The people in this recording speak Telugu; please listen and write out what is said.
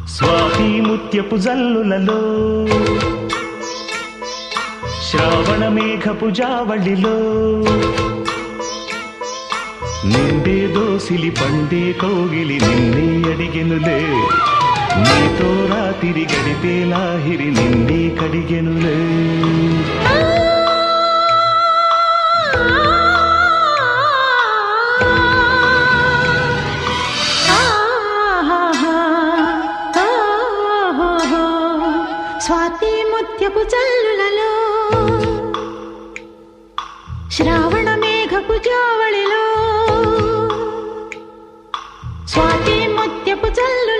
స్వాతి ముత్యపు జల్లులలో శ్రావణ మేఘపు జావళిలో నిండే దోసిలి పండే కోగిలి నిన్నే అడిగెనులే నీతో రాతిరి గడిపే లాహిరి నిన్నే కడిగెనులే స్వాతి ముత్యపు చల్లులలో శ్రావణ మేఘపు జావళిలో స్వాతి ముత్యపు చల్లు